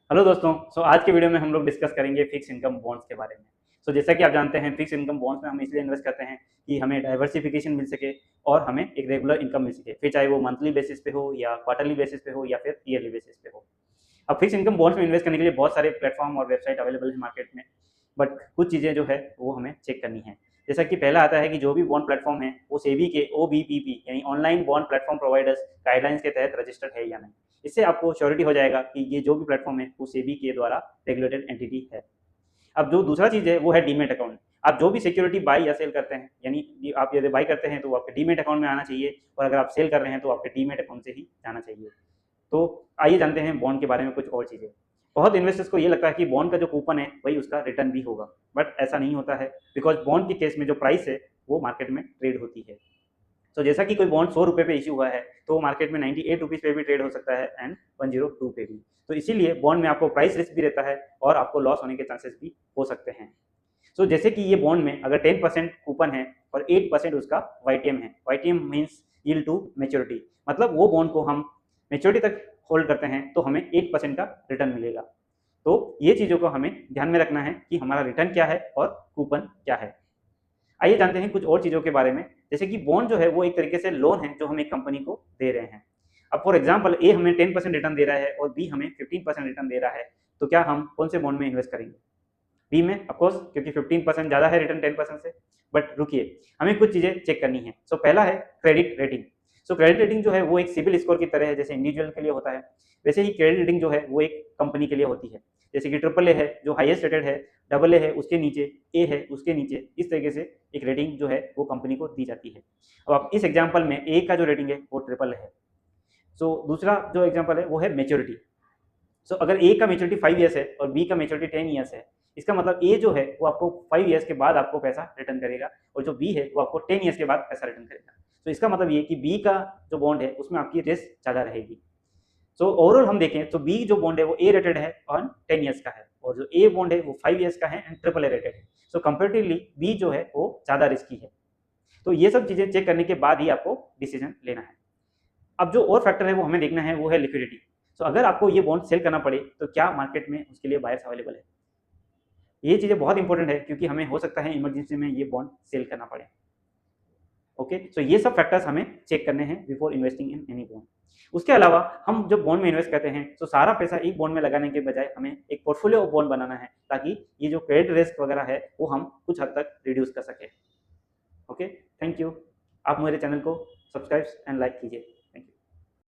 Hello दोस्तों। आज के वीडियो में हम लोग डिस्कस करेंगे फिक्स इनकम बॉन्ड्स के बारे में। जैसा कि आप जानते हैं, फिक्स इनकम बॉन्ड्स में हम इसलिए इन्वेस्ट करते हैं कि हमें डाइवर्सिफिकेशन मिल सके और हमें एक रेगुलर इनकम मिल सके, फिर चाहे वो मंथली बेसिस पे हो या क्वार्टरली बेसिस पे हो या फिर ईयरली बेसिस पे हो। अब फिक्स इनकम बॉन्ड्स में इन्वेस्ट करने के लिए बहुत सारे प्लेटफॉर्म और वेबसाइट अवेलेबल है मार्केट में, बट कुछ चीज़ें जो है वो हमें चेक करनी है। जैसा कि पहला आता है कि जो भी बॉन्ड प्लेटफॉर्म है वो सेबी के OBPP यानी online bond platform providers guidelines के तहत रजिस्टर्ड है या नहीं। इससे आपको श्योरिटी हो जाएगा कि ये जो भी प्लेटफॉर्म है वो सेबी के द्वारा रेगुलेटेड एंटिटी है। अब जो दूसरा चीज़ है वो है डीमेट अकाउंट। आप जो भी सिक्योरिटी बाई या सेल करते हैं, यानी आप यदि बाई करते हैं तो आपके डीमेट अकाउंट में आना चाहिए, और अगर आप सेल कर रहे हैं तो आपके डीमेट अकाउंट से ही जाना चाहिए। तो आइए जानते हैं बॉन्ड के बारे में कुछ और चीज़ें। बहुत इन्वेस्टर्स को ये लगता है कि बॉन्ड का जो कूपन है वही उसका रिटर्न भी होगा, बट ऐसा नहीं होता है, बिकॉज बॉन्ड के केस में जो प्राइस है वो मार्केट में ट्रेड होती है। जैसा कि कोई बॉन्ड 100 रुपये पे इश्यू हुआ है तो वो मार्केट में 98 रुपीज़ पे भी ट्रेड हो सकता है एंड 102 पे भी। तो इसीलिए बॉन्ड में आपको प्राइस रिस्क भी रहता है और आपको लॉस होने के चांसेस भी हो सकते हैं। जैसे कि ये बॉन्ड में अगर 10% कूपन है और 8% उसका वाईटीएम है। YTM means yield to maturity, मतलब वो बॉन्ड को हम मेच्योरिटी तक होल्ड करते हैं तो हमें 8% का रिटर्न मिलेगा। तो ये चीज़ों को हमें ध्यान में रखना है कि हमारा रिटर्न क्या है और कूपन क्या है। आइए जानते हैं कुछ और चीज़ों के बारे में। जैसे कि बॉन्ड जो है वो एक तरीके से लोन है जो हम एक कंपनी को दे रहे हैं। अब फॉर एग्जांपल ए हमें 10% रिटर्न दे रहा है और बी हमें 15% रिटर्न दे रहा है, तो क्या हम कौन से बॉन्ड में इन्वेस्ट करेंगे? बी में, ऑफकोर्स, क्योंकि 15% ज़्यादा है रिटर्न 10% से। बट रुकिए, हमें कुछ चीज़ें चेक करनी है। पहला है क्रेडिट रेटिंग। क्रेडिट रेटिंग जो है वो एक सिविल स्कोर की तरह है, जैसे इंडिविजुअल के लिए होता है वैसे ही क्रेडिट रेटिंग जो है वो एक कंपनी के लिए होती है। जैसे कि ट्रिपल ए है जो हाईएस्ट रेटेड है, डबल ए है उसके नीचे, ए है उसके नीचे, इस तरीके से एक रेटिंग जो है वो कंपनी को दी जाती है। अब आप इस एग्जाम्पल में ए का जो रेटिंग है वो ट्रिपल है। दूसरा जो एग्जाम्पल है वो है मेच्योरिटी। अगर ए का मेच्योरिटी 5 ईयर्स है और बी का मेच्योरिटी 10 ईयर्स है, इसका मतलब ए जो है वो आपको 5 ईयर्स के बाद आपको पैसा रिटर्न करेगा और जो बी है वो आपको 10 ईयर्स के बाद पैसा रिटर्न करेगा। इसका मतलब ये कि बी का जो बॉन्ड है उसमें आपकी रिस्क ज़्यादा रहेगी। ओवरऑल हम देखें तो बी जो बॉन्ड है वो ए रेटेड है और 10 ईयर्स का है, और जो ए बॉन्ड है वो 5 ईयर्स का है एंड ट्रिपल ए रेटेड है। कंपेरेटिवली बी जो है वो ज़्यादा रिस्की है। ये सब चीज़ें चेक करने के बाद ही आपको डिसीजन लेना है। अब जो और फैक्टर है वो हमें देखना है वो है लिक्विडिटी। अगर आपको ये बॉन्ड सेल करना पड़े तो क्या मार्केट में उसके लिए बायर्स अवेलेबल है। ये चीज़ें बहुत इंपॉर्टेंट है क्योंकि हमें हो सकता है इमरजेंसी में ये बॉन्ड सेल करना पड़े। ओके, ये सब फैक्टर्स हमें चेक करने हैं before investing in any bond. उसके अलावा हम जब बॉन्ड में इन्वेस्ट करते हैं तो सारा पैसा एक बॉन्ड में लगाने के बजाय हमें एक पोर्टफोलियो ऑफ बॉन्ड बनाना है, ताकि ये जो क्रेडिट रिस्क वगैरह है वो हम कुछ हद तक रिड्यूस कर सकें। Okay, thank you. आप मेरे चैनल को सब्सक्राइब एंड लाइक कीजिए।